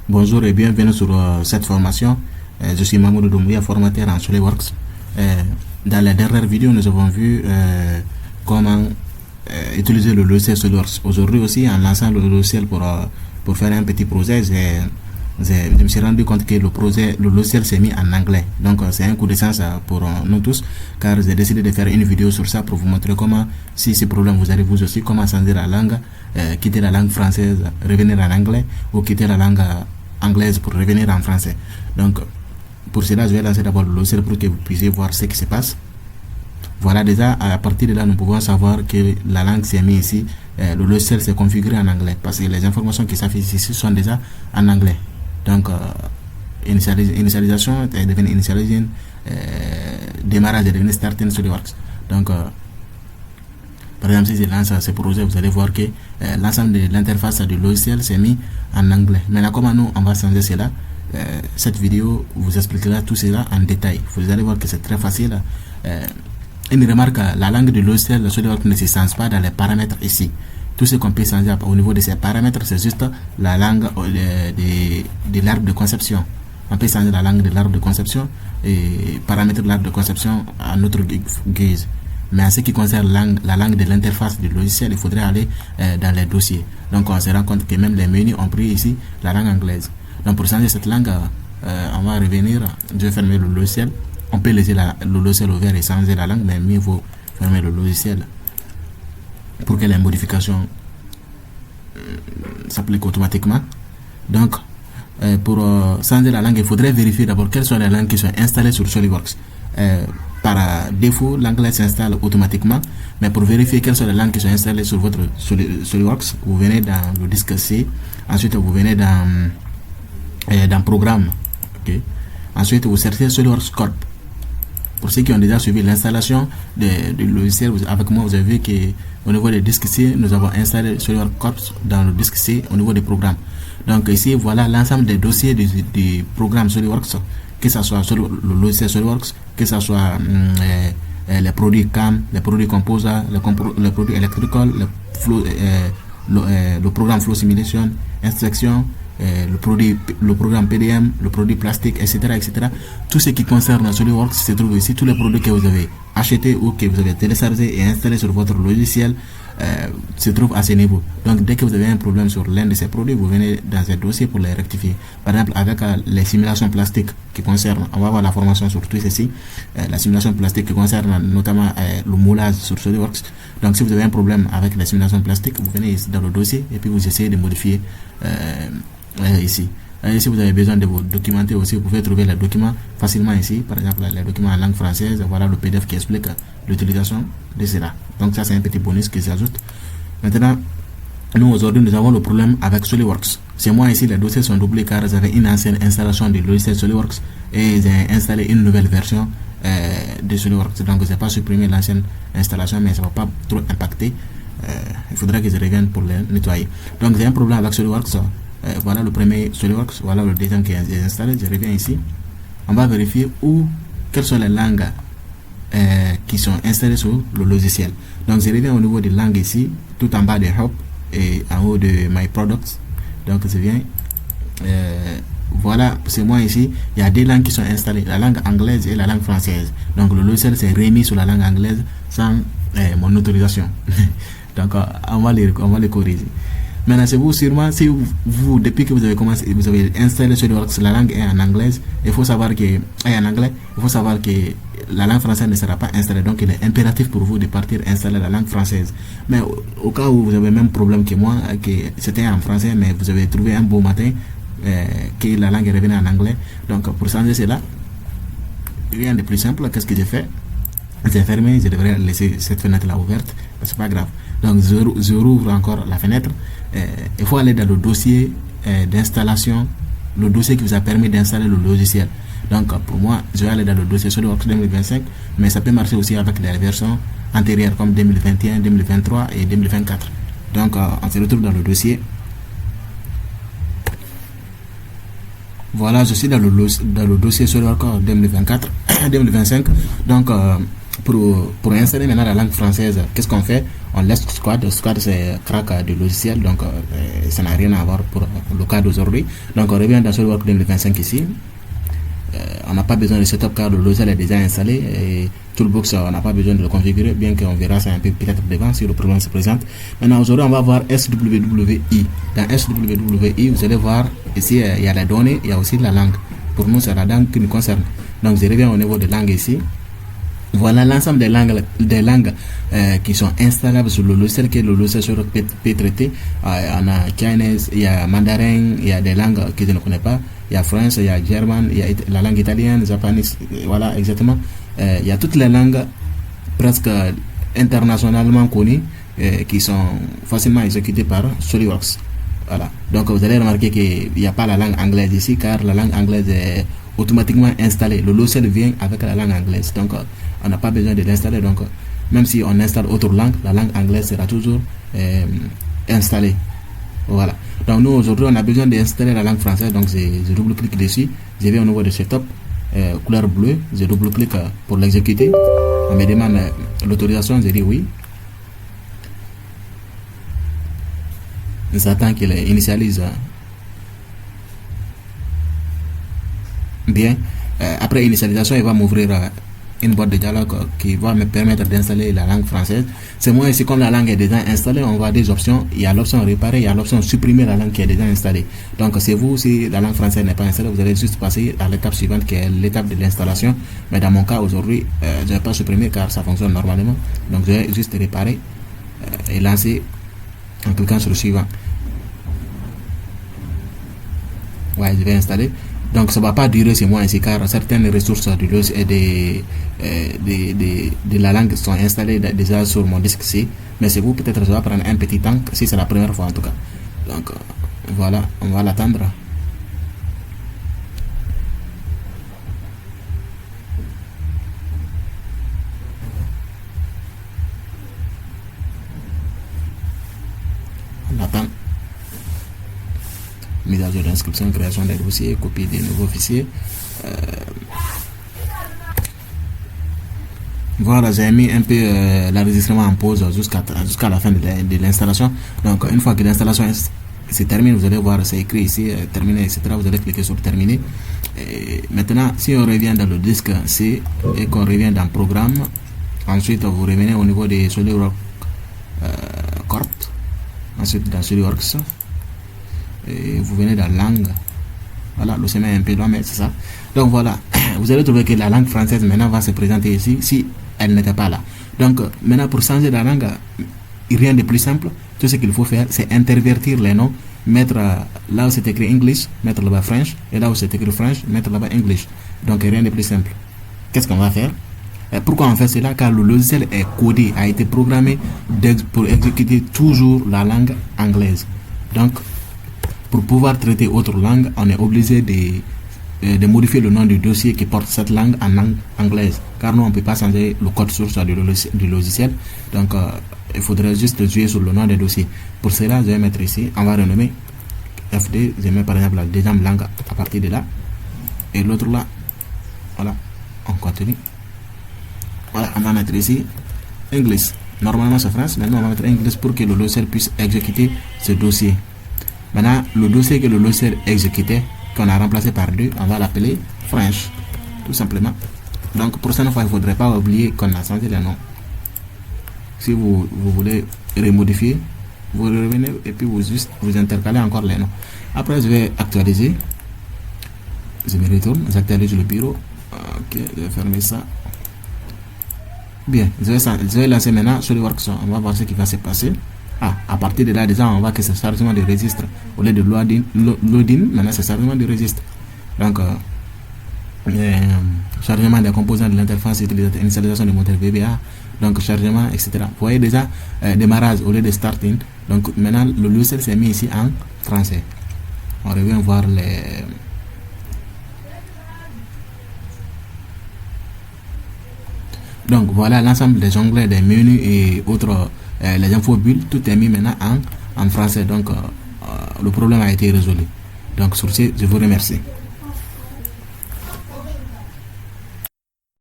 Bonjour et bienvenue sur cette formation. Je suis Mamoudou Doumbouya, formateur en SolidWorks. Dans la dernière vidéo, nous avons vu comment utiliser le logiciel SolidWorks. Aujourd'hui aussi, en lançant le logiciel pour faire un petit projet, je me suis rendu compte que le logiciel s'est mis en anglais. Donc c'est un coup de sens pour nous tous, car j'ai décidé de faire une vidéo sur ça pour vous montrer comment, si ce problème vous arrive vous aussi, comment changer la langue, quitter la langue française, revenir en anglais, ou quitter la langue anglaise pour revenir en français. Donc pour cela, je vais lancer d'abord le logiciel pour que vous puissiez voir ce qui se passe. Voilà, déjà à partir de là, nous pouvons savoir que la langue s'est mise ici. Le logiciel s'est configuré en anglais parce que les informations qui s'affichent ici sont déjà en anglais. Donc initialisation est devenue initialisation, démarrage est devenu starting SolidWorks. Donc par exemple, si je lance ce projet, vous allez voir que l'ensemble de l'interface du logiciel s'est mis en anglais. Maintenant, comment nous on va changer cela? Cette vidéo vous expliquera tout cela en détail. Vous allez voir que c'est très facile. Une remarque, la langue du logiciel, le SolidWorks ne se change pas dans les paramètres ici. Tout ce qu'on peut changer au niveau de ces paramètres, c'est juste la langue de l'arbre de conception. On peut changer la langue de l'arbre de conception et paramétrer l'arbre de conception à notre guise. Mais en ce qui concerne la langue de l'interface du logiciel, il faudrait aller dans les dossiers. Donc on se rend compte que même les menus ont pris ici la langue anglaise. Donc pour changer cette langue, on va revenir, je vais fermer le logiciel. On peut laisser le logiciel ouvert et changer la langue, mais mieux vaut fermer le logiciel pour que les modifications s'appliquent automatiquement. Donc pour changer la langue, il faudrait vérifier d'abord quelles sont les langues qui sont installées sur SolidWorks. Par défaut, l'anglais s'installe automatiquement, mais pour vérifier quelles sont les langues qui sont installées sur votre SolidWorks, vous venez dans le disque C, ensuite vous venez dans Programme, okay. Ensuite vous cherchez SolidWorks Corp. Pour ceux qui ont déjà suivi l'installation du logiciel, avec moi vous avez vu qu'au niveau des disques C, nous avons installé SolidWorks Corp dans le disque C au niveau des programmes. Donc ici, voilà l'ensemble des dossiers du programme SolidWorks, que ce soit le logiciel SolidWorks, que ce soit les produits CAM, les produits Composa, les produits Electrical, le programme Flow Simulation, Instruction, le programme PDM, le produit plastique, etc., etc. Tout ce qui concerne SolidWorks se trouve ici. Tous les produits que vous avez achetés ou que vous avez téléchargés et installés sur votre logiciel se trouvent à ce niveau. Donc dès que vous avez un problème sur l'un de ces produits, vous venez dans un dossier pour les rectifier. Par exemple, avec les simulations plastiques qui concernent, on va voir la formation sur tout ceci, la simulation plastique qui concerne notamment le moulage sur SolidWorks. Donc si vous avez un problème avec les simulations plastiques, vous venez ici dans le dossier et puis vous essayez de modifier ici. Si vous avez besoin de vous documenter aussi, vous pouvez trouver les documents facilement ici. Par exemple, les documents en langue française, voilà le PDF qui explique l'utilisation de cela. Donc ça, c'est un petit bonus qui s'ajoute. Maintenant, nous aujourd'hui, nous avons le problème avec SolidWorks. C'est moi ici, les dossiers sont doublés car j'avais une ancienne installation du logiciel SolidWorks et j'ai installé une nouvelle version de SolidWorks. Donc, je n'ai pas supprimé l'ancienne installation, mais ça ne va pas trop impacter. Il faudra que je revienne pour les nettoyer. Donc, j'ai un problème avec SolidWorks. Voilà le premier SolidWorks, voilà le deuxième qui est installé. Je reviens ici. On va vérifier quelles sont les langues qui sont installées sur le logiciel. Donc je reviens au niveau des langues ici, tout en bas de Help et en haut de My Products. Donc je viens, voilà, c'est moi ici. Il y a deux langues qui sont installées, la langue anglaise et la langue française. Donc le logiciel s'est remis sur la langue anglaise sans mon autorisation. Donc on va les corriger. Maintenant, c'est vous sûrement, si vous, depuis que vous avez commencé, vous avez installé SolidWorks, la langue est en anglais, il faut savoir que la langue française ne sera pas installée. Donc, il est impératif pour vous de partir installer la langue française. Mais au cas où vous avez le même problème que moi, que c'était en français, mais vous avez trouvé un beau matin que la langue est revenue en anglais. Donc, pour changer cela, rien de plus simple. Qu'est-ce que j'ai fait? J'ai fermé, je devrais laisser cette fenêtre-là ouverte, c'est pas grave. Donc, je rouvre encore la fenêtre. Il faut aller dans le dossier d'installation, le dossier qui vous a permis d'installer le logiciel. Donc, pour moi, je vais aller dans le dossier SolidWorks 2025, mais ça peut marcher aussi avec les versions antérieures comme 2021, 2023 et 2024. Donc, on se retrouve dans le dossier. Voilà, je suis dans le dossier SolidWorks 2024, 2025. Donc, pour installer maintenant la langue française, qu'est-ce qu'on fait? on laisse Squad. Squad, c'est crack du logiciel, donc ça n'a rien à voir pour le cas d'aujourd'hui. Donc, on revient dans SolidWorks 2025 ici. On n'a pas besoin de setup car le logiciel est déjà installé et Toolbox on n'a pas besoin de le configurer, bien qu'on verra ça un peu peut-être devant si le problème se présente. Maintenant aujourd'hui on va voir SWWI. Dans SWWI vous allez voir ici il y a la donnée, il y a aussi la langue. Pour nous c'est la langue qui nous concerne. Donc je reviens au niveau de langue ici. Voilà l'ensemble des langues qui sont installables sur le logiciel que le logiciel peut traiter. On a Chinese, il y a mandarin, il y a des langues que je ne connais pas. Il y a français, il y a german, il y a la langue italienne, japonais, voilà exactement. Il y a toutes les langues presque internationalement connues qui sont facilement exécutées par SolidWorks. Voilà. Donc vous allez remarquer qu'il n'y a pas la langue anglaise ici car la langue anglaise est automatiquement installée. Le logiciel vient avec la langue anglaise. Donc on n'a pas besoin de l'installer. Donc même si on installe autre langue, la langue anglaise sera toujours installée. Voilà. Donc nous aujourd'hui on a besoin d'installer la langue française. Donc je double-clique dessus. Je vais au niveau de setup, couleur bleue. Je double-clique pour l'exécuter. On me demande l'autorisation. Je dis oui. J'attends qu'il initialise. Bien. Après initialisation, il va m'ouvrir une boîte de dialogue qui va me permettre d'installer la langue française. C'est moi ici, comme la langue est déjà installée, on voit des options. Il y a l'option réparer, il y a l'option supprimer la langue qui est déjà installée. Donc c'est vous, si la langue française n'est pas installée, vous allez juste passer à l'étape suivante qui est l'étape de l'installation. Mais dans mon cas aujourd'hui, je ne vais pas supprimer car ça fonctionne normalement. Donc je vais juste réparer et lancer en cliquant sur le suivant. Ouais, je vais installer. Donc ça ne va pas durer ces mois ici car certaines ressources de la langue sont installées déjà sur mon disque C. Mais c'est vous, peut-être ça va prendre un petit temps si c'est la première fois en tout cas. Donc voilà, on va l'attendre. On attend. Mise à jour d'inscription, création des dossiers, copie des nouveaux fichiers. Voilà, j'ai mis un peu l'enregistrement en pause jusqu'à la fin de l'installation. Donc une fois que l'installation se termine, vous allez voir c'est écrit ici terminé, etc. Vous allez cliquer sur terminer. Et maintenant si on revient dans le disque C et qu'on revient dans programme, ensuite vous revenez au niveau des SolidWorks Corp, ensuite dans SolidWorks et vous venez dans langue. Voilà, le chemin est un peu long mais c'est ça. Donc voilà, vous allez trouver que la langue française maintenant va se présenter ici si elle n'était pas là. Donc maintenant pour changer la langue, rien de plus simple. Tout ce qu'il faut faire c'est intervertir les noms, mettre là où c'est écrit English, mettre là-bas French, et là où c'est écrit French, mettre là-bas English. Donc rien de plus simple. Qu'est-ce qu'on va faire? Pourquoi on fait cela? Car le logiciel est codé, a été programmé pour exécuter toujours la langue anglaise. Donc pour pouvoir traiter autre langue, on est obligé de modifier le nom du dossier qui porte cette langue en langue anglaise. Car nous, on ne peut pas changer le code source du logiciel. Donc, il faudrait juste jouer sur le nom des dossiers. Pour cela, je vais mettre ici, on va renommer FD. Je mets par exemple la deuxième langue à partir de là. Et l'autre là, voilà, on continue. Voilà, on va mettre ici English. Normalement, c'est France. Maintenant, on va mettre English pour que le logiciel puisse exécuter ce dossier. Maintenant, le dossier que le logiciel exécutait, qu'on a remplacé par 2, on va l'appeler French, tout simplement. Donc, pour cette fois, il ne faudrait pas oublier qu'on a changé les noms. Si vous voulez remodifier, vous revenez et puis vous intercalez encore les noms. Après, je vais actualiser. Je me retourne, j'actualise le bureau. Ok, je vais fermer ça. Bien, je vais lancer maintenant SolidWorks. On va voir ce qui va se passer. À partir de là, déjà, on voit que c'est chargement de registre. Au lieu de loading, maintenant c'est chargement de registre. Donc, chargement des composants de l'interface utilisateur, initialisation du moteur VBA, donc chargement, etc. Vous voyez déjà, démarrage au lieu de starting. Donc, maintenant, le logiciel s'est mis ici en français. On revient voir les... Donc, voilà l'ensemble des onglets, des menus et autres... les infos bulles, tout est mis maintenant en français. Donc le problème a été résolu. Donc sur ce, je vous remercie.